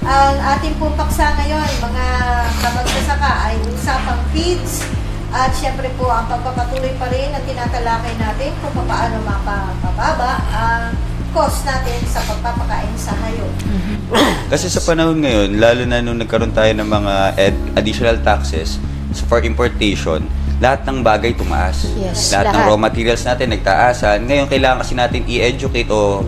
Ang ating pong paksa ngayon, mga kamagsasaka, ay usapang feeds at syempre po ang pagpapatuloy pa rin na tinatalakay natin kung paano mapapababa ang cost natin sa pagpapakain sa hayop. Kasi sa panahon ngayon, lalo na nung nagkaroon tayo ng mga additional taxes for importation, lahat ng bagay tumaas. Yes, lahat ng raw materials natin nagtaasan. Ngayon, kailangan kasi natin i-educate o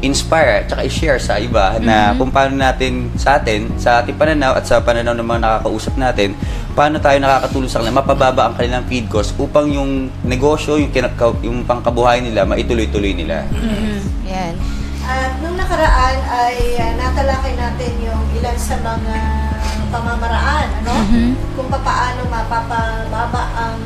inspire at saka i-share sa iba na kung paano natin sa ating pananaw at sa pananaw ng mga nakakausap natin, paano tayo nakakatulong sa kanila, mapababa ang kanilang feed cost upang yung negosyo, yung pangkabuhay nila, maituloy-tuloy nila. Yan. At nung nakaraan ay natalakay natin yung ilan sa mga pamamaraan, kung paano mapapababa ang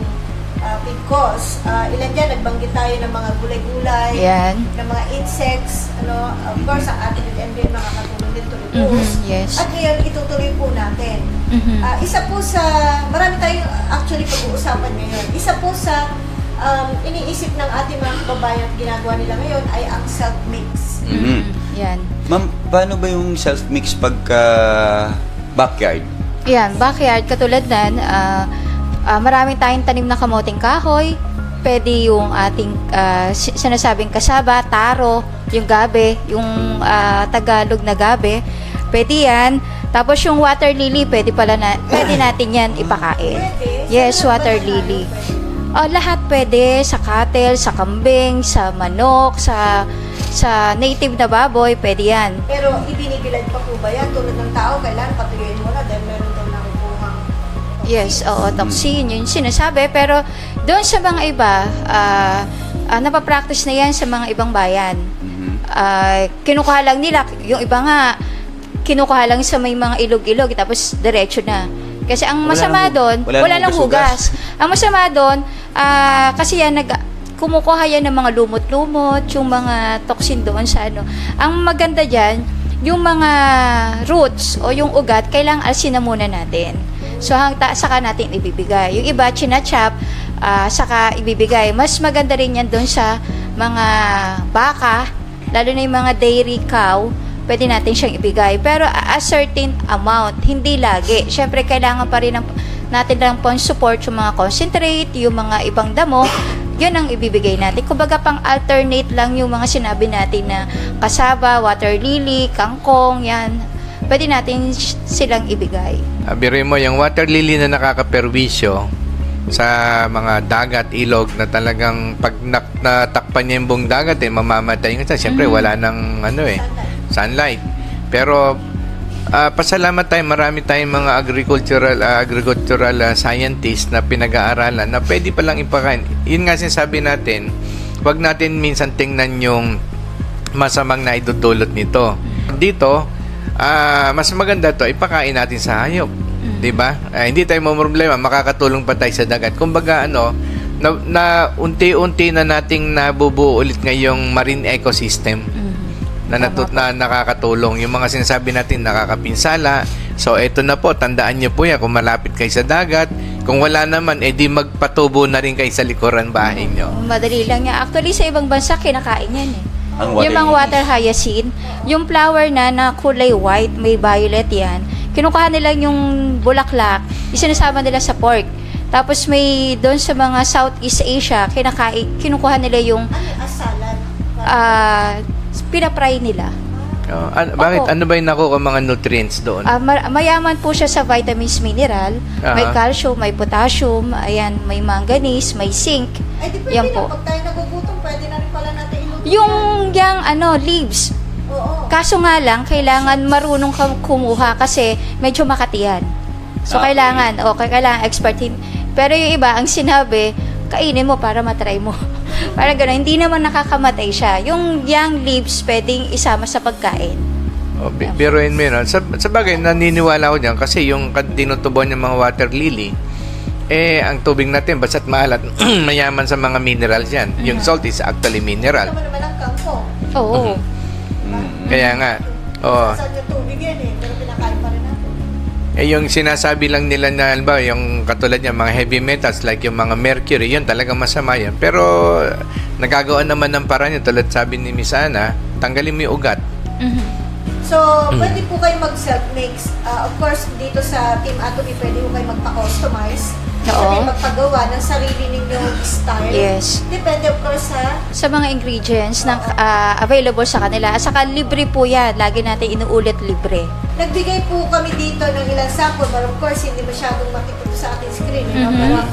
feed cost. Ilan dyan, nagbanggit tayo ng mga gulay-gulay, ng mga insects, of course, ang ating MBM nakakatulong din tuloy. Yes. At ngayon, itutuloy po natin. Isa po sa, marami tayong actually pag-uusapan ngayon, isa po sa iniisip ng ating mga kababayan at ginagawa nila ngayon ay ang self-mix. Yan. Ma'am, paano ba yung self-mix pagka backyard? Yan, backyard, katulad nan, maraming tayong tanim na kamoting kahoy. Pwede yung ating sinasabing kasaba, taro, yung gabe, yung Tagalog na gabe. Pwede yan. Tapos yung water lily, pwede natin yan ipakain. Yes, water lily. Lahat pwede, sa cattle, sa kambing, sa manok, sa native na baboy, pwede yan. Pero ibinibilad pa po ba yan? Tulad ng tao, kailangan patuyuin mo na dahil meron daw nakukuhang toxins. Yes, toxin, yun sinasabi. Pero doon sa mga iba, napapractice na yan sa mga ibang bayan. Kinukuha lang nila, yung iba nga, kinukuha lang sa may mga ilog-ilog, tapos diretso na. Kasi ang masama doon, wala nang hugas. Ang masama doon, kasi yan, kumukuha yan ng mga lumot-lumot, yung mga toxin doon sa ano. Ang maganda dyan, yung mga roots o yung ugat, kailangang alsin na muna natin. So, saka natin ibibigay. Yung iba, chinachap, saka ibibigay. Mas maganda rin yan doon sa mga baka, lalo na yung mga dairy cow, pwede natin siyang ibigay. Pero a certain amount, hindi lagi. Siyempre, kailangan pa rin natin lang po support yung mga concentrate, yung mga ibang damo, yun ang ibibigay natin. Kumbaga, pang-alternate lang yung mga sinabi natin na kasaba, water lily, kangkong, yan. Pwede natin silang ibigay. Biruin mo, yung water lily na nakakaperwisyo sa mga dagat, ilog, na talagang pag natakpan niya yung buong dagat, mamamatay nga siya. Siyempre, wala nang sunlight. Pero pasalamat tayo, marami tayong mga agricultural scientists na pinag-aaralan na pwede palang ipakain. Yun nga sinasabi natin, wag natin minsan tingnan yung masamang na idudulot nito. Dito, mas maganda to ipakain natin sa hayop. 'Di ba? Hindi tayo mamroblema, makakatulong pa tayo sa dagat. Kumbaga na unti-unti na nating nabubuo ulit ngayong marine ecosystem. Na nakakatulong. Yung mga sinasabi natin nakakapinsala. So, eto na po, tandaan nyo po yan. Kung malapit kayo sa dagat, kung wala naman, di magpatubo na rin kayo sa likuran bahay nyo. Madali lang yan. Actually, sa ibang bansa, kinakain yan yung mga water hyacinth, yung flower na kulay white, may violet yan. Kinukuha nila yung bulaklak, isinasama nila sa pork. Tapos may doon sa mga Southeast Asia, kinukuha nila yung salad. Pinapry nila. Bakit? Ano ba yung nakuha mga nutrients doon? Mayaman po siya sa vitamins, mineral, may calcium, may potassium, ayan, may manganese, may zinc. Ay, di pwede yan na, po. pag tayo nagugutom, pwede na rin pala natin iluto. Yung leaves. Oo. Kaso nga lang, kailangan marunong kang kumuha kasi medyo makatiyan. So, kailangan expertin. Pero yung iba, ang sinabi, kainin mo para matry mo. Para gano'n, hindi naman nakakamatay siya. Yung young leaves, pwedeng isama sa pagkain. Pero yun, sa bagay, naniniwala ko dyan kasi yung tinutubuan ng mga water lily, ang tubig natin, basta't maalat, mayaman sa mga minerals yan. Yung salt is actually mineral. Ito naman ang kangkong. Oo. Kaya nga, Saan yung tubig yan pero pinakain pa rin natin. Yung sinasabi lang nila na, yung katulad niya, mga heavy metals, like yung mga mercury, yun talagang masama yan. Pero, nagagawa naman ng paraan yun, tulad sabi ni Miss Ana, tanggalin mo yung ugat. So, pwede po kayo mag-self mix. Of course, dito sa Team Atomy, pwede mo kayo magpa-customize. Oo. Pwede magpagawa ng sarili ninyong style. Yes. Depende, of course, Sa mga ingredients na available sa kanila. At saka libre po yan. Lagi natin inuulit libre. Nagbigay po kami dito ng ilang sample, but of course, hindi masyadong makikita sa ating screen. Pero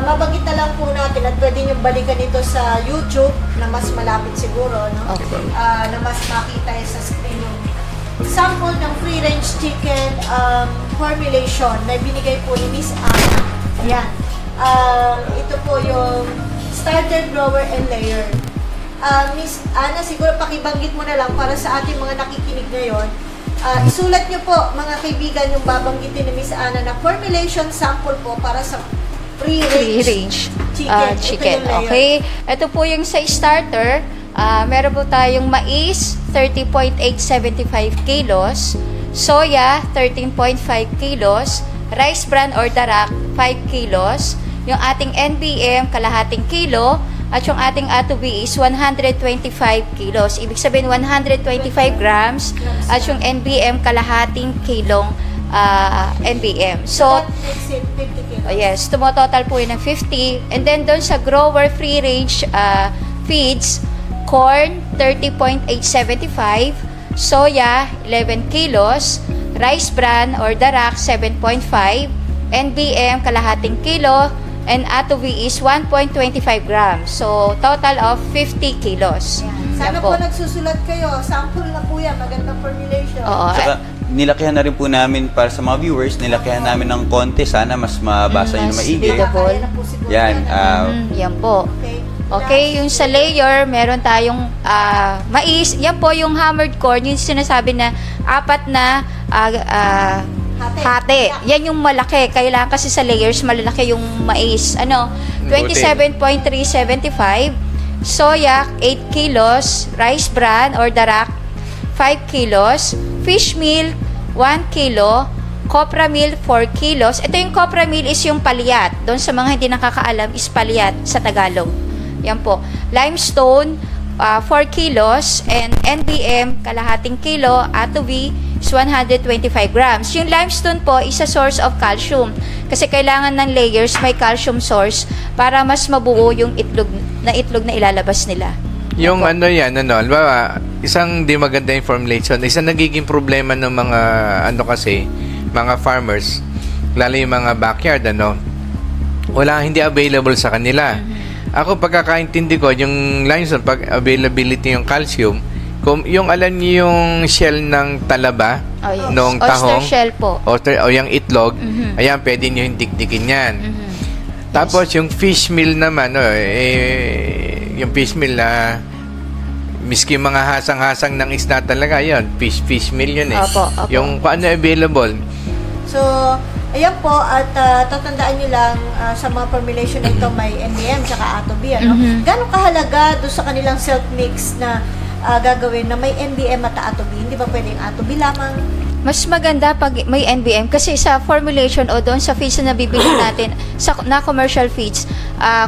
mabanggit na lang po natin at pwede nyo balikan ito sa YouTube na mas malapit siguro. No? Okay. Na mas makita sa screen yung sample ng free-range chicken formulation na binigay po ni Miss Ana. Ayan. Ito po yung starter, grower, and layer. Miss Ana, siguro pakibanggit mo na lang para sa ating mga nakikinig ngayon. Isulat nyo po, mga kaibigan, yung babanggitin ni Miss Ana na formulation sample po para sa free-range chicken. Chicken. Ito yung layer. Okay. Ito po yung sa starter. Meron po tayong mais, 30.875 kilos. Soya, 13.5 kilos. Rice bran or darak, 5 kilos. Yung ating NBM, kalahating kilo. At yung ating atobi is 125 kilos. Ibig sabihin, 125 grams. At yung NBM, kalahating kilong NBM. So, That makes it 50 kilos. yes, tumototal po yun ng 50. And then, doon sa grower free-range feeds, corn, 30.875. Soya, 11 kilos. Rice bran or darak, 7.5. NBM, kalahating kilo. And atobi is 1.25 grams. So, total of 50 kilos. Sana Yan po nagsusulat kayo. Sample na po yan. Magandang formulation. Oo. Saka, nilakihan na rin po namin para sa mga viewers, nilakihan namin ng konti. Sana mas mabasa nyo na mas maigi. readable. Kaya na po siguro Yan. Yan po. Okay. Okay, yung sa layer, meron tayong mais. Yan po yung hammered corn, yung sinasabi na apat na hati. Yan yung malaki. Kailangan kasi sa layers, malalaki yung mais. 27.375. Soya, 8 kilos. Rice bran or darak, 5 kilos. Fish meal, 1 kilo. Copra meal, 4 kilos. Ito yung copra meal is yung palyat. Doon sa mga hindi nakakaalam, is palyat sa Tagalog. Yan po. Limestone, 4 kilos. And NBM, kalahating kilo. Atobi is 125 grams. Yung limestone po is a source of calcium. Kasi kailangan ng layers may calcium source para mas mabuo yung itlog na ilalabas nila. Yung halimbawa, isang di maganda yung formulation, isang nagiging problema ng mga mga farmers, lalo yung mga backyard, hindi available sa kanila. Ako, pagkakaintindi ko, yung limestone, pag availability yung calcium, kung yung alam niyo yung shell ng talaba, Yes. nung Oyster tahong, shell po. o yung itlog, ayan, pwede nyo yung dikdikin yan. Tapos, yung fish meal naman, yung fish meal na miski mga hasang-hasang ng isda talaga, yun, fish meal yun eh. Opo. Yung paano available? So, ayan po, at tatandaan nyo lang sa mga formulation na ito may NBM tsaka atobi. Gano'ng kahalaga doon sa kanilang self-mix na gagawin na may NBM at atobi? Hindi ba pwedeng atobi lamang? Mas maganda pag may NBM kasi sa formulation o doon sa feeds na nabibili natin na commercial feeds,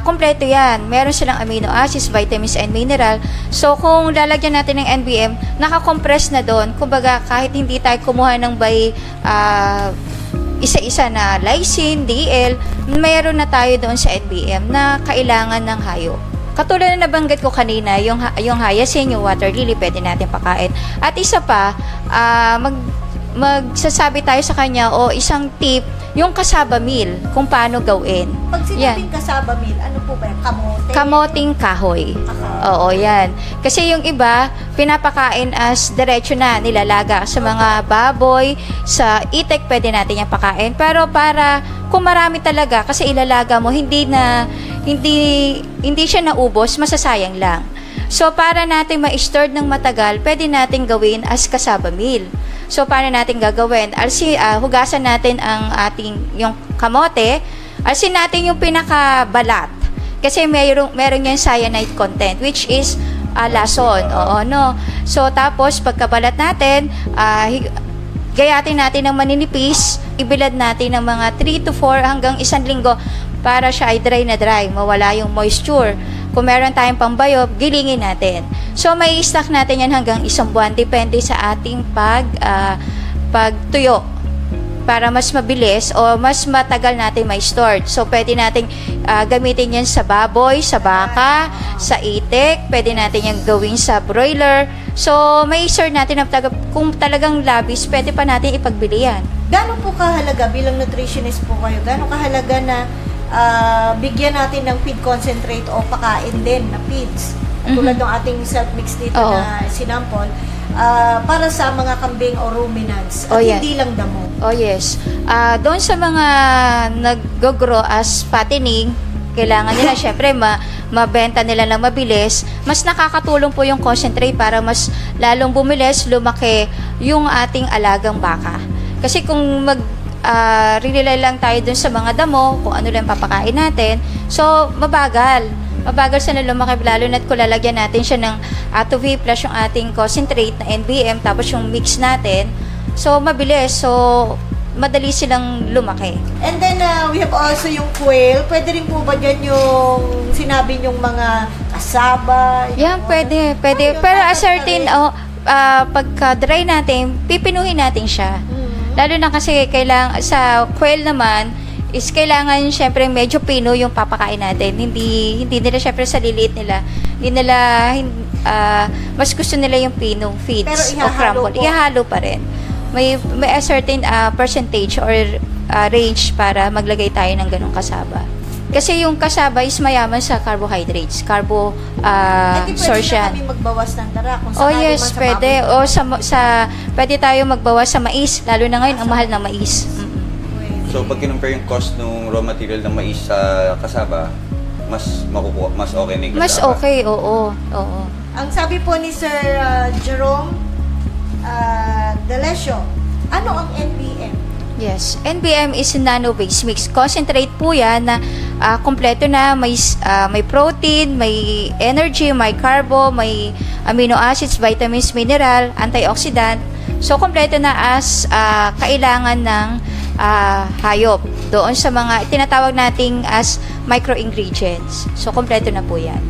kompleto yan. Meron silang amino acids, vitamins, and mineral. So, kung lalagyan natin ng NBM, nakakompress na doon. Kumbaga, kahit hindi tayo kumuha ng isa-isa na lysine, DL, mayroon na tayo doon sa NBM na kailangan ng hayop. Katulad na nabanggit ko kanina, yung hyacinth, yung water lily, pwede natin pakain. At isa pa, magsasabi tayo sa kanya o isang tip, yung kasaba meal, kung paano gawin. Pag sinabing kasaba meal, ano po ba yan? Kamote? Kamoting kahoy. Oo, yan. Kasi yung iba, pinapakain as diretso na, nilalaga sa mga baboy, sa itek, pwede natin yung pakain. Pero para, kung marami talaga, kasi ilalaga mo, hindi siya naubos, masasayang lang. So, para natin ma-store ng matagal, pwede natin gawin as kasaba meal. So, paano natin gagawin? Hugasan natin ang yung kamote. Alsin natin yung pinakabalat. Kasi meron yung cyanide content, which is lason. Oo, no? So, tapos, pagkabalat natin, gayatin natin ng maninipis, ibilad natin ng mga 3 to 4 hanggang 1 linggo para siya ay dry na dry, mawala yung moisture. Kung meron tayong pambayob, gilingin natin. So, may stock natin yan hanggang 1 buwan, depende sa ating pag tuyo para mas mabilis o mas matagal natin may store. So, pwede nating gamitin yan sa baboy, sa baka, sa itik. Pwede natin yan gawin sa broiler. So, may store natin na kung talagang labis, pwede pa natin ipagbili yan. Gano'n po kahalaga, bilang nutritionist po kayo, gano'n kahalaga na bigyan natin ng feed concentrate o pakain din na feeds? Tulad ng ating self-mix dito na sinampol, para sa mga kambing o ruminants at hindi lang damo. Oh yes. Doon sa mga nag-grow as fattening, kailangan nila syempre mabenta nila ng mabilis. Mas nakakatulong po yung concentrate para mas lalong bumilis, lumaki yung ating alagang baka. Kasi kung rely lang tayo dun sa mga damo, kung ano lang papakain natin, so mabagal sila lumaki, lalo na't kung lalagyan natin siya ng ATV plus yung ating concentrate na NBM, tapos yung mix natin, so mabilis, so madali silang lumaki. And then we have also yung quail. Pwede rin po ba dyan yung sinabi yung mga kasaba? Yan, pwede. Pero a certain, pagka dry natin, pipinuhin natin siya. Lalo na kasi sa quail naman, is kailangan syempre medyo pino yung papakain natin. Hindi nila syempre sa liliit nila. Mas gusto nila yung pinong feeds o crumble. Ihahalo pa rin. May a certain percentage or range para maglagay tayo ng ganong kasaba. Kasi yung kasaba is mayaman sa carbohydrates. Source yan. Pwede na kami magbawas ng dara kung sakali yes, man sa pwede. Pwede tayo magbawas sa mais. Lalo na ngayon, ang mahal ng mais. So, pag kinumpare yung cost ng raw material ng mais sa kasaba, mas okay na yung kasaba? Mas okay, oo. Ang sabi po ni Sir Jerome Delesio, ano ang NBM? Yes, NBM is nano-based mix. Concentrate po yan na kompleto na, may protein, may energy, may carbo, may amino acids, vitamins, mineral, antioxidant. So, kompleto na as kailangan ng hayop. Doon sa mga tinatawag nating as micro-ingredients. So, kompleto na po yan.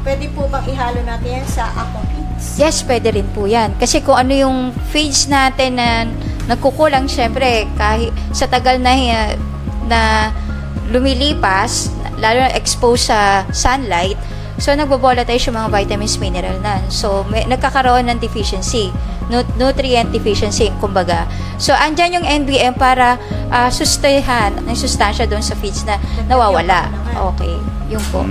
Pwede po bang ihalo natin yan sa aqua feeds? Yes, pwede rin po yan. Kasi kung ano yung feeds natin na nagkukulang, syempre, kahit sa tagal na lumilipas, lalo na exposed sa sunlight, so nagbo-volatilize yung mga vitamins, mineral na. So, nagkakaroon ng deficiency. Nutrient deficiency, kumbaga. So, andyan yung NBM para sustainhan ng sustansya doon sa feeds na nawawala. Okay, yun po.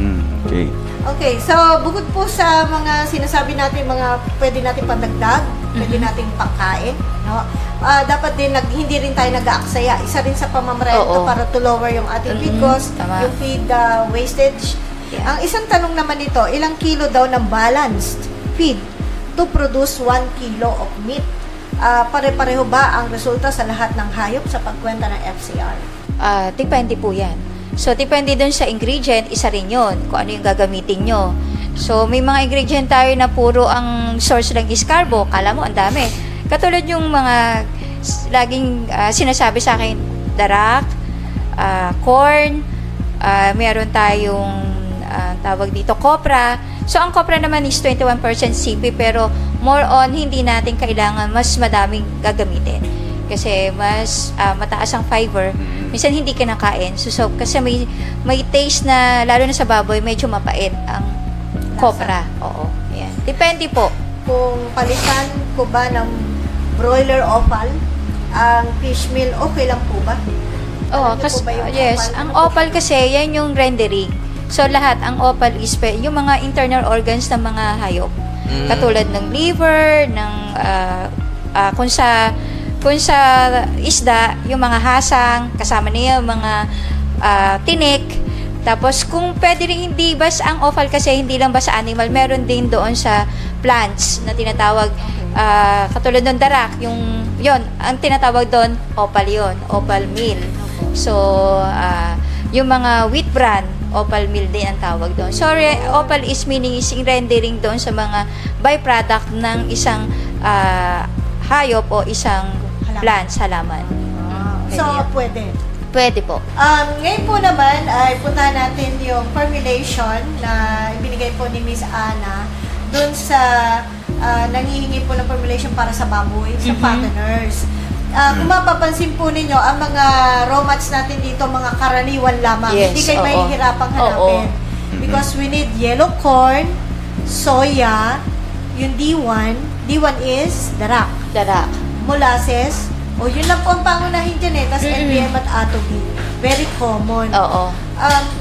Okay, so bukod po sa mga sinasabi natin, mga pwede natin pandagdag, pwede natin pangkain, no? Dapat din hindi rin tayo nag-aaksaya. Isa rin sa pamamaraan ito para to lower yung ating feed cost, yung feed wastage. Yeah. Ang isang tanong naman nito, ilang kilo daw ng balanced feed to produce 1 kilo of meat? Pare-pareho ba ang resulta sa lahat ng hayop sa pagkwenta ng FCR? Depende po yan. So, depende dun sa ingredient, isa rin yun, kung ano yung gagamitin nyo. So, may mga ingredient tayo na puro ang source lang is carbo. Kala mo, ang dami. Katulad yung mga laging sinasabi sa akin, darak, corn, meron tayong tawag dito, copra. So, ang copra naman is 21% CP, pero more on, hindi natin kailangan mas madaming gagamitin. Kasi mas mataas ang fiber. Minsan hindi kinakain. So kasi may taste na, lalo na sa baboy, medyo mapait ang copra. Oo. Yan. Depende po. Kung palitan ko ba ng broiler opal, ang fish meal, okay lang po ba? Oo, yes. Ang opal kasi, yan yung rendering. So lahat, ang opal is yung mga internal organs ng mga hayop. Katulad ng liver, ng kung sa isda, yung mga hasang, kasama niya yung mga tinik. Tapos, kung pwede rin hindi basta ang offal kasi hindi lang basta animal, meron din doon sa plants na tinatawag, katulad ng darak, yon ang tinatawag doon, opal yon, opal meal. So, yung mga wheat bran, opal meal din ang tawag doon. So, opal is meaning is rendering doon sa mga byproduct ng isang hayop o isang plants, halaman. So, pwede? Pwede po. Ngayon po naman ay puntahan natin yung formulation na ibinigay po ni Miss Ana dun sa nangihingi po ng formulation para sa baboy, sa fatteners. Kung mapapansin po ninyo, ang mga raw mats natin dito, mga karaniwan lamang. Yes, Hindi kayo oo. mahihirapang hanapin. Because we need yellow corn, soya, yung D1. D1 is darak. Darak. Molasses, yun lang po ang pangunahin dyan Tapos NPM at Atobi. Very common. Oo.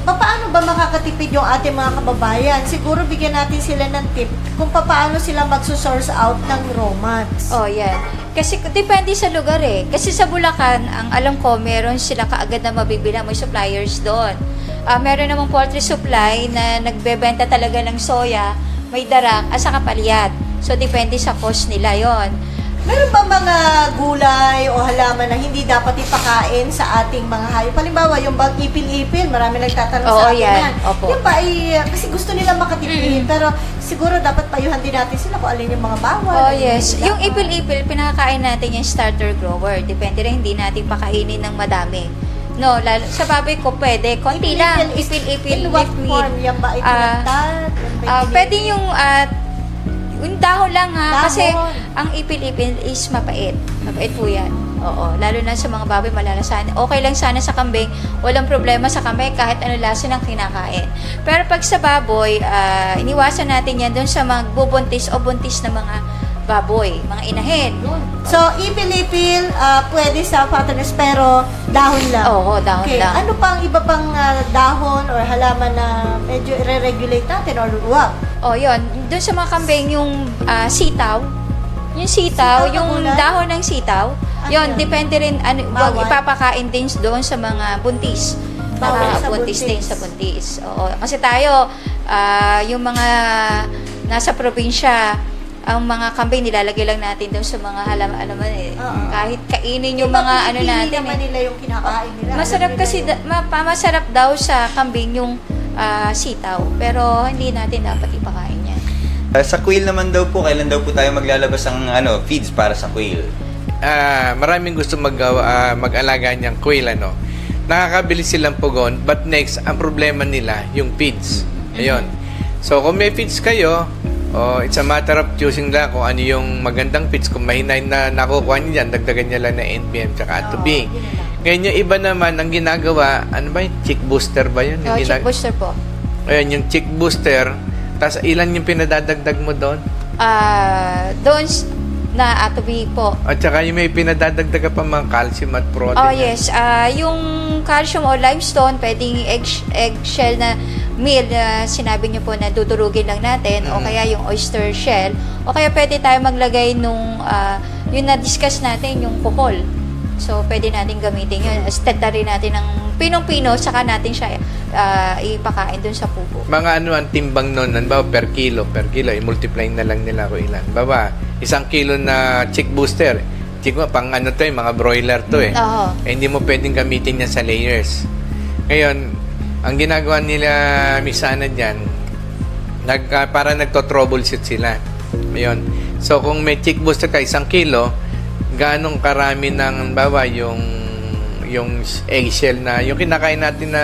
Paano ba makakatipid yung ating mga kababayan? Siguro bigyan natin sila ng tip kung paano sila magsusource out ng raw mats. Oh, yan. Kasi depende sa lugar Kasi sa Bulacan, ang alam ko, meron sila kaagad na mabibila. May suppliers doon. Meron namang poultry supply na nagbebenta talaga ng soya, may darak, at saka palyat. So, depende sa cost nila yon. Meron ba mga gulay o halaman na hindi dapat ipakain sa ating mga hayop? Halimbawa, yung bang ipil-ipil, marami nagtatanong sa atin yan. Opo. Yung ba kasi gusto nila makatipid, pero siguro dapat payuhan din natin sila kung alin yung mga bawal. Oh, yes. Yung ipil-ipil, pinakakain natin yung starter grower. Depende rin, hindi natin pakainin ng madami. No, sa baboy ko pwede. Konti lang. Ipil-ipil. In what form? Yan ba ay pinagtat? Pwede yung dahon lang Dahon. Kasi ang ipil-ipil is mapait. Mapait po yan. Oo. Lalo na sa mga baboy malalasan. Okay lang sana sa kambing. Walang problema sa kambing kahit ano lasa ng kinakain. Pero pag sa baboy, iniwasan natin yan doon sa mga bubuntis o buntis na mga baboy, mga inahin. So, ipil-ipil, pwede sa fatteners, pero dahon lang. Oo, dahon lang. Ano pang iba pang dahon or halaman na medyo i-regulate natin or wag? Oh, yun. Doon sa mga kambing, yung sitaw. Yung sitaw, Sitaw na yung gulay? dahon ng sitaw. Ano Yun, yun? depende rin, wag Bawal? ipapakain din doon sa mga buntis. Bawal sa Buntis buntis. din sa buntis. Oo. Kasi tayo, yung mga nasa probinsya, ang mga kambing nilalagay lang natin doon sa mga halaman kahit kainin yung mga ano natin naman nila yung kinakain nila. masarap Alam kasi nila masarap daw sa kambing yung sitaw, pero hindi natin dapat ipakain yan. Sa quail naman daw po, kailan daw po tayo maglalabas ng feeds para sa quail? Maraming gusto mag-alaga niyang quail, nakakabili silang pugon, but next, ang problema nila, yung feeds. Ayun. So, kung may feeds kayo, it's a matter of choosing lang kung ano yung magandang feeds. Kung mahinayin na nakukuha niyo dyan, dagdagan niya lang na NPM tsaka Atobi. Ngayon, yung iba naman, ang ginagawa, ano ba yun? Chick booster ba yun? Chick booster po. Ayun, yung chick booster, tapos ilan yung pinadadagdag mo doon? Doon na Atobi po. At saka yung may pinadadagdag ka pa mga calcium at protein. Oh, yes. Yung calcium o limestone, pwedeng eggshell na meal na sinabi niyo po na dudurugin lang natin, o kaya yung oyster shell, o kaya pwede tayo maglagay nung yung na-discuss natin, yung kukol. So, pwede natin gamitin yun. Stenta rin natin ng pinong-pino, saka natin siya ipakain dun sa pupo. Mga ang timbang nun, per kilo, i-multiply na lang nila kung ilan. 1 kilo na chick booster. Chick mo, pang mga broiler to Oo. Hindi mo pwedeng gamitin yan sa layers. Ngayon, ang ginagawa nila misana dyan, para nagto-troubleshoot sila. Ayun. So, kung may chick booster ka, 1 kilo, ganong karami ng, yung eggshell na, yung kinakain natin na,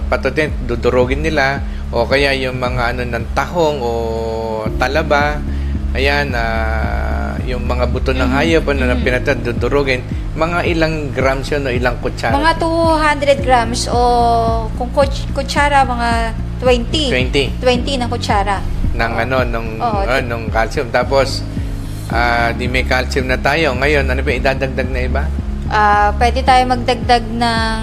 patutin, dudurugin nila, o kaya yung mga ng tahong o talaba, ayan, yung mga buto ng hayop, na pinatad, dudurugin, mga ilang grams yun o ilang kutsara? Mga 200 grams o kung kutsara, mga 20 na kutsara. Ng nung calcium. Tapos, di may calcium na tayo. Ngayon, ano ba idadagdag na iba? Pwede tayo magdagdag ng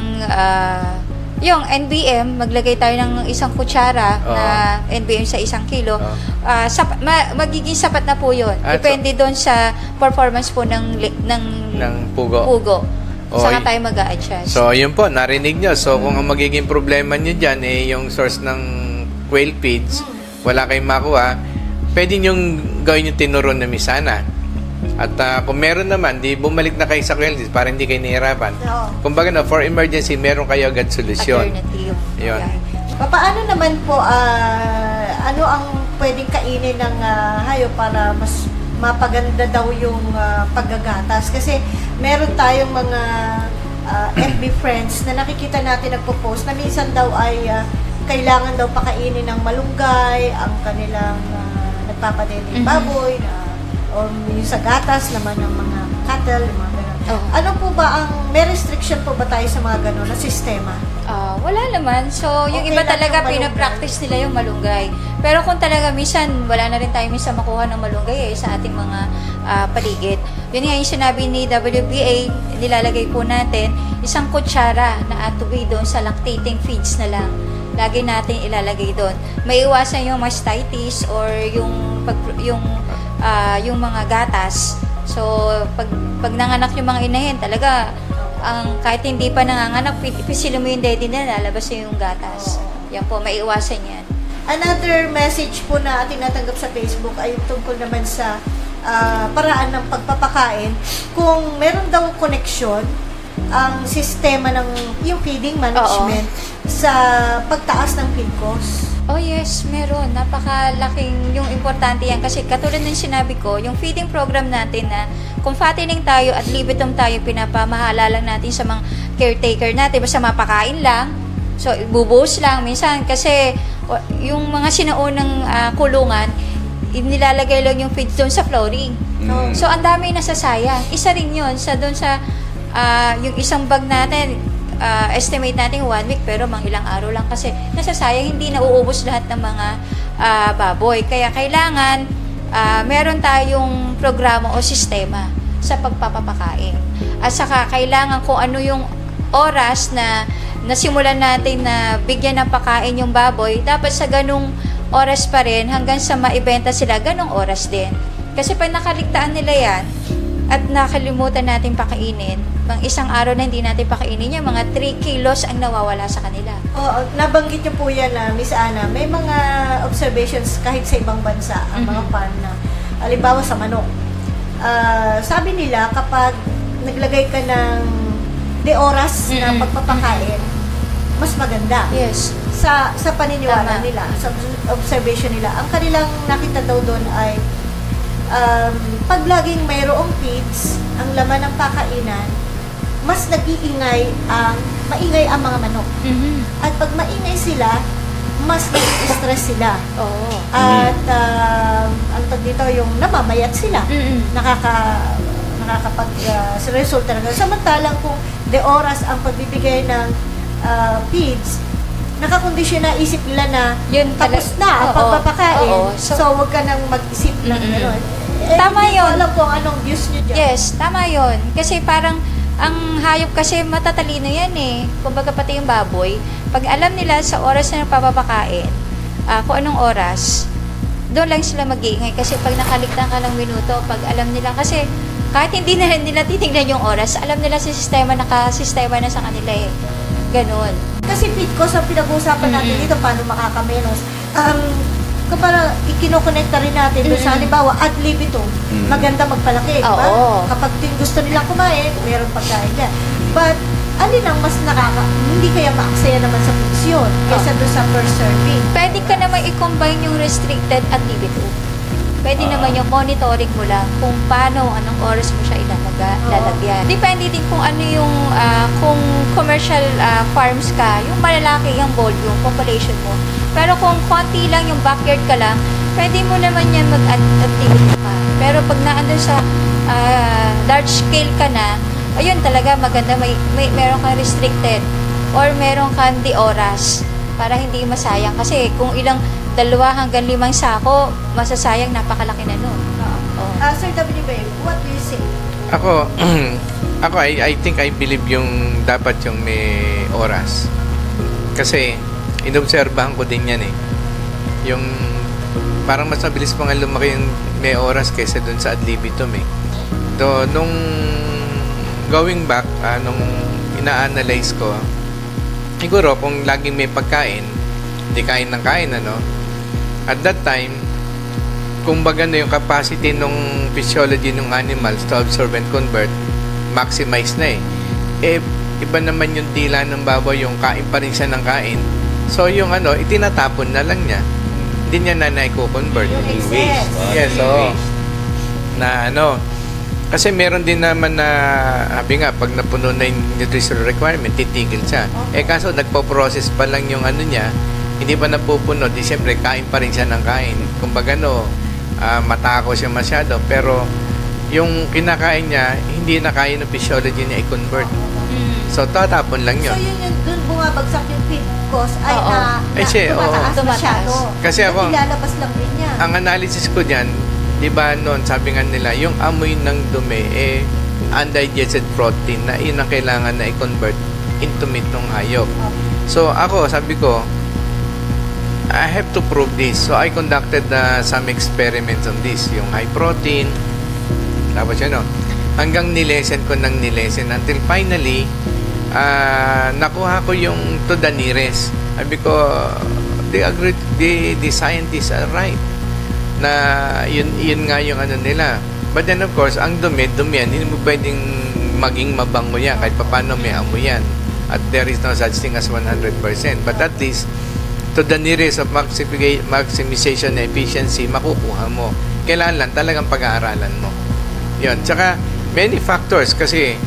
yung NBM, maglagay tayo ng 1 kutsara na NBM sa 1 kilo. Magiging sapat na po yun. Depende doon sa performance po ng pugo. Saka tayo mag-a-adjust. So, yun po, narinig nyo. So, kung ang magiging problema nyo dyan, yung source ng quail feeds, wala kayong makuha, pwede nyo gawin yung tinuron na misana. At kung meron naman, di bumalik na kayo sa quail feeds para hindi kayo nahihirapan. Kumbaga for emergency, meron kayo agad solusyon. Alternative. Yun. Paano naman po, ano ang pwedeng kainin ng hayop para mas mapaganda daw yung paggagatas? Kasi meron tayong mga FB friends na nakikita natin nagpo-post na minsan daw ay kailangan daw pakainin ng malunggay ang kanilang nagpapadede yung baboy, o yung sa gatas naman ng mga cattle, yung mga ganun. Ano po ba may restriction po ba tayo sa mga ganun na sistema? Wala naman. So, yung Okay iba lang talaga yung malunggay. pinapractice nila yung malunggay. Pero kung talaga minsan, wala na rin tayo minsan makuha ng malunggay sa ating mga paligid. Yun nga yung sinabi ni WBA, nilalagay po natin, isang kutsara na atubi doon sa lactating feeds na lang. Lagi natin ilalagay doon. Maiiwasan yung mastitis or yung mga gatas. So, pag nanganak yung mga inahin, talaga, kahit hindi pa nanganganak, pisilin mo yung daddy na, lalabas yung gatas. Yan po, maiiwasan yan. Another message po na ating natanggap sa Facebook ay tungkol naman sa paraan ng pagpapakain. Kung meron daw koneksyon ang sistema ng yung feeding management sa pagtaas ng feed cost. Oh yes, meron. Napakalaking yung importante yan. Kasi katulad ng sinabi ko, yung feeding program natin na kung fattening tayo at libitum tayo, pinapamahala lang natin sa mga caretaker natin. Basta mapakain lang. So, ibubuhos lang. Minsan, kasi yung mga sinaunang kulungan, nilalagay lang yung feeds doon sa flooring. So, ang dami nasasayang. Isa rin yun sa doon sa yung isang bag natin, estimate natin 1 week pero mga ilang araw lang kasi nasasayang, hindi nauubos lahat ng mga baboy. Kaya kailangan meron tayong programa o sistema sa pagpapapakain. At saka kailangan kung ano yung oras na nasimulan natin na bigyan ng pakain yung baboy, dapat sa ganung oras pa rin hanggang sa maibenta sila, ganung oras din. Kasi pag nakaligtaan nila yan at nakalimutan natin pakainin, pang isang araw na hindi natin pakainin yan, mga 3 kilos ang nawawala sa kanila. Nabanggit niyo po yan na Miss Ana, may mga observations kahit sa ibang bansa, ang mga farm na, halimbawa sa manok. Sabi nila, kapag naglagay ka ng de oras na pagpapakain, mas maganda. Yes. Sa paniniwala Tama. nila, sa observation nila, ang kanilang nakita daw doon ay pag laging mayroong feeds, ang laman ng pakainan, mas maingay ang mga manok. At pag maingay sila, mas nag-stress sila. At ang tag dito, yung namamayat sila. Resulta na. Samantalang kung de oras ang pagbibigay ng feeds, nakakondisyon na isip nila na Yun tapos na ang pagpapakain. So, So, huwag ka nang mag-isip ng gano'n. Tama hindi ko yun. alam kung anong views nyo dyan. yes, tama yun. Kasi parang ang hayop kasi matatalino yan eh. Kumbaga pati yung baboy, pag alam nila sa oras na nagpapakain, kung anong oras, doon lang sila mag-iingay. Kasi pag nakaligtan ka ng minuto, pag alam nila, kasi kahit hindi na nila titignan yung oras, alam nila sa sistema, nakasistema na sa kanila eh. Ganon. Kasi feed cost ang pinag-uusapan natin dito, paano makakamenos. Kapag ikinokonekta rin natin doon sa halimbawa ad libitum, maganda magpalaki, di ba? Kapag gusto nilang kumain, meron pagkain dyan. But, alin ang mas hindi kaya maaksaya naman sa funksyon kaysa doon sa per serving? Pwede ka naman i-combine yung restricted at libitum. Pwede naman yung monitoring mo lang kung paano, anong oras mo siya ilalagyan. Depende din kung ano yung, kung commercial farms ka, yung malalaki yung volume, population mo. Pero kung konti lang, yung backyard ka lang, pwede mo naman yan mag-activity pa. Pero pag naandun sa large scale ka na, ayun talaga maganda, meron kang restricted or meron kang di oras para hindi masayang. Kasi kung 2 hanggang 5 sako, masasayang, napakalaki na nun. Sir WB, what do you say? Ako, I think I believe yung dapat yung may oras. Kasi, inobserbahan ko din yan eh. Yung, parang mas mabilis pa nga lumaki yung may oras kaysa dun sa ad libitum eh. So, nung going back, nung ina-analyze ko, siguro kung laging may pagkain, hindi kain ng kain, at that time, kumbaga yung capacity nung physiology ng animals to absorb and convert, maximize na eh. Iba naman yung dila ng baboy, yung kain pa rin siya ng kain. So, yung itinatapon na lang niya. Hindi niya na naiko-convert. Yung excess. Yes, kasi meron din naman na, sabi nga, pag napuno na yung nutritional requirement, titigil siya. Kaso, nagpo-process pa lang yung niya, hindi pa napupuno, di siyempre, kain pa rin siya ng kain. Kumbaga, matako siya masyado, pero yung kinakain niya, hindi na kaya ng physiology niya i-convert. So, tatapon lang So, yun. yun yung dun bumabagsak yung feed cost ay Oo. tumataas oo. masyado. Kasi ako, ilalabas lang din niya. ang analysis ko dyan, di ba noon, sabi nga nila, yung amoy ng dumi, undigested protein na yun ang kailangan na i-convert into meat ng hayop. So, ako, sabi ko, I have to prove this. So, I conducted some experiments on this. Yung high protein, tapos yun, hanggang nilesen ko ng nilesen until finally, nakuha ko yung to the nearest. Sabi ko, the scientists are right na yun nga yung ano nila. But then of course, ang dumi yan, hindi mo pwedeng maging mabango yan kahit paano may amoy yan. At there is no such thing as 100%. But at least, to the nearest of maximization na efficiency, makukuha mo. Kailangan lang talagang pag-aaralan mo. Yun. Tsaka, many factors kasi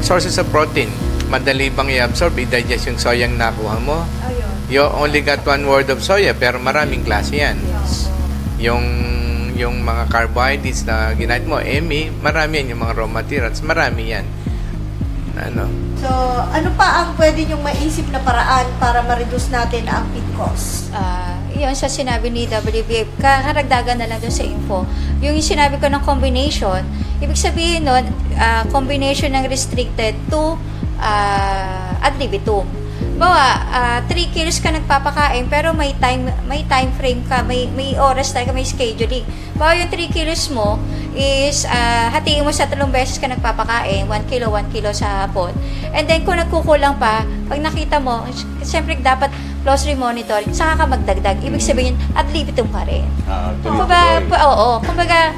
sources of protein. Madali bang i-absorb, i-digest yung soyang nakuha mo. Ayun. You only got one word of soya, pero maraming klase yan. Yung mga carbohydrates na ginamit mo, marami yan. Yung mga raw materials, marami yan. So, ano pa ang pwede niyong maisip na paraan para ma-reduce natin ang feed cost? Yun sa sinabi ni WBF, karagdagan na lang dun sa info. Yung sinabi ko ng combination, ibig sabihin nun, combination ng restricted to ad libitum. Bawa, 3 kilos ka nagpapakain, pero may time frame ka, may oras talaga, may scheduling. Bawa yung 3 kilos mo is hatiin mo sa 3 beses ka nagpapakain, 1 kilo sa hapon. And then kung nagkukulang pa, pag nakita mo, siyempre dapat closely monitor, saka ka magdagdag. Ibig sabihin, ad libitum ka rin. Kumbaga,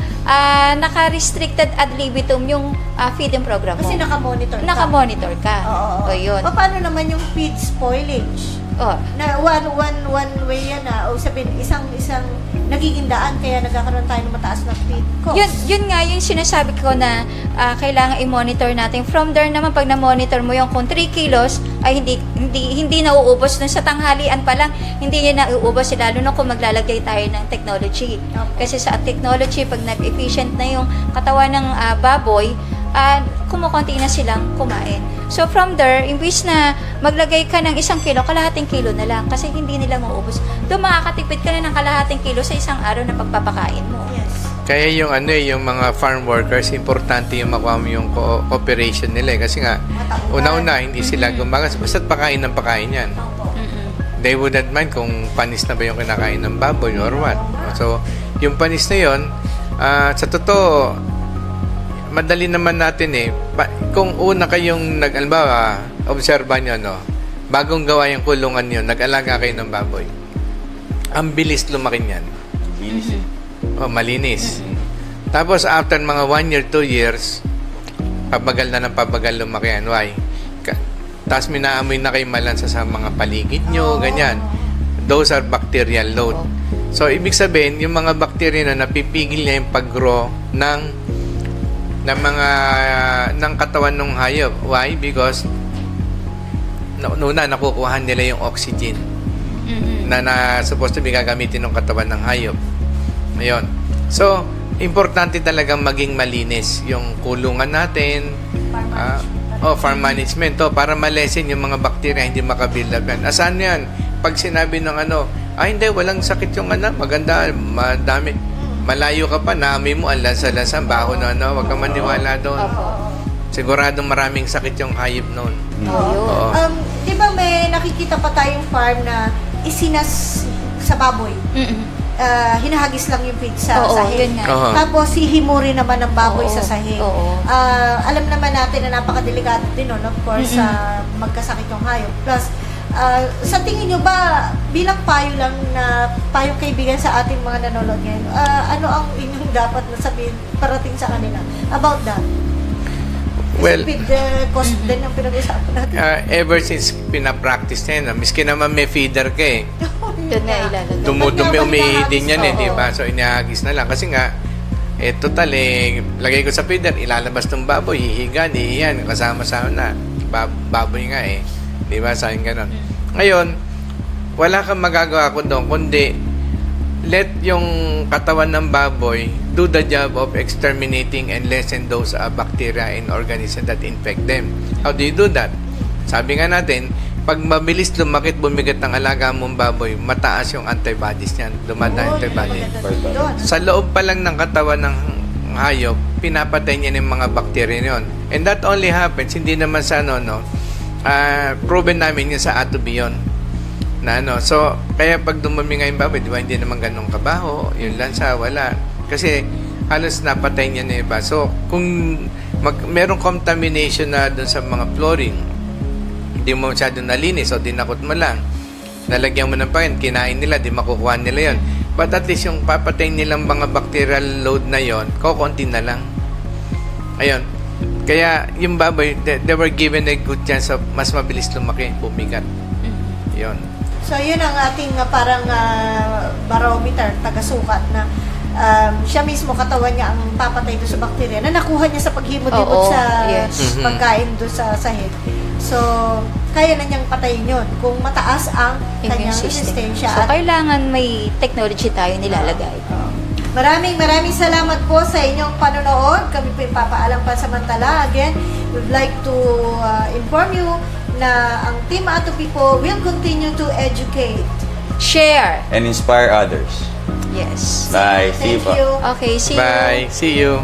naka-restricted ad libitum yung feeding program mo. Kasi naka-monitor ka. Naka-monitor ka. Oo. O, yun. Paano naman yung feed spoilage? Na one way yan o sabihin, isang nagiging daan kaya nagkakaroon tayo ng mataas na feed cost. Yun nga, yung sinasabi ko na kailangan i-monitor natin. From there naman, pag na-monitor mo yung kung 3 kilos, ay hindi nauubos dun sa tanghalian pa lang, hindi niya nauubos, lalo na kung maglalagay tayo ng technology. Okay. Kasi sa technology, pag nag-efficient na yung katawan ng baboy, kumukunti na silang kumain. So from there, imbis na maglagay ka ng 1 kilo, kalahating kilo na lang kasi hindi nila maubos. Doon makakatipid ka na ng kalahating kilo sa isang araw na pagpapakain mo. Yes. Kaya yung yung mga farm workers, importante yung makuha mo yung cooperation nila kasi nga, una-una, hindi sila gumagas. Basta't pakain ng pakain yan. They wouldn't mind kung panis na ba yung kinakain ng baboy or what. So, yung panis na yun, sa totoo, madali naman natin kung una kayong obserba nyo, bagong gawa yung kulungan nyo, nag-alaga kayo ng baboy. Ang bilis lumaki niyan. Bilis malinis. Tapos after mga 1 year, 2 years, pabagal na ng pabagal lumaki yan. Why? Tapos minaamoy na kayo malansa sa mga paligid nyo, ganyan. Those are bacterial load. So, ibig sabihin, yung mga bacteria na napipigil niya yung pag-grow ng katawan ng hayop. Why? Because nakukuha nila yung oxygen na supposed to be gagamitin ng katawan ng hayop. Ayun. So, importante talagang maging malinis yung kulungan natin. Farm management para malesen yung mga bakterya hindi makabuild up yan. Asan yan? Pag sinabi ng hindi, walang sakit yung maganda, madami. Malayo ka pa, naamoy mo, ang lansa-lansa, baho na huwag kang maniwala doon. Siguradong maraming sakit yung hayop noon. Di ba may nakikita pa tayong farm na isinas sa baboy? Hinahagis lang yung feed sa sahig. Tapos hihimurin naman ng baboy sa sahig. Alam naman natin na napakadelikado din of course, magkasakit yung hayop. Plus, sa tingin nyo ba, bilang payo lang na payong kaibigan sa ating mga nanonood ngayon, ano ang inyong dapat na sabihin parating sa kanila about that? Well, feed cost din ang pinag-usapan natin. Ever since pinapractice na yun, miski naman may feeder ka Doon na ilalagay. Dumudumi, umihidin yan di ba? So, inihagis na lang. Kasi nga, total lagay ko sa feeder, ilalabas ng baboy, hihigan, hihiyan, kasama-sama na. Baboy nga di ba? Sa akin ganun. Ngayon, wala kang magagawa ko doon, kundi let yung katawan ng baboy do the job of exterminating and lessen those bacteria and organisms that infect them. How do you do that? Sabi nga natin, pag mabilis lumaki at bumigat ang alaga mong baboy, mataas yung antibodies niyan. Dumada antibodies. Sa loob pa lang ng katawan ng hayop, pinapatay niya ng mga bacteria niyon. And that only happens, hindi naman sa proven namin yun sa Atobion. So, kaya pag dumami nga yung baboy, di ba, hindi naman ganun kabaho, yung lansa, wala. Kasi halos napatay niya na iba. So, kung merong contamination na dun sa mga flooring, hindi mo masyado nalinis o dinakot mo lang, nalagyan mo ng pangin, kinain nila, di makukuha nila yon. But at least yung papatay nilang mga bacterial load na yon, kukunti na lang. Ayun. Kaya yung baboy, they were given a good chance of mas mabilis lumaki, bumigat. Yun. So, yun ang ating parang barometer, taga-sukat na siya mismo, katawan niya ang papatay doon sa bacteria na nakuha niya sa paghimod-himod sa pagkain doon sa sahig. So, kaya na niyang patayin yun kung mataas ang kanyang resistensya. So, kailangan may technology tayo nilalagay. Maraming salamat po sa inyong panonood. Kami po ipapaalam pansamantala. Again, we'd like to inform you na ang Team Atopi po will continue to educate, share, and inspire others. Yes. Bye. See Thank you po. you. Okay, see you. Bye. See you.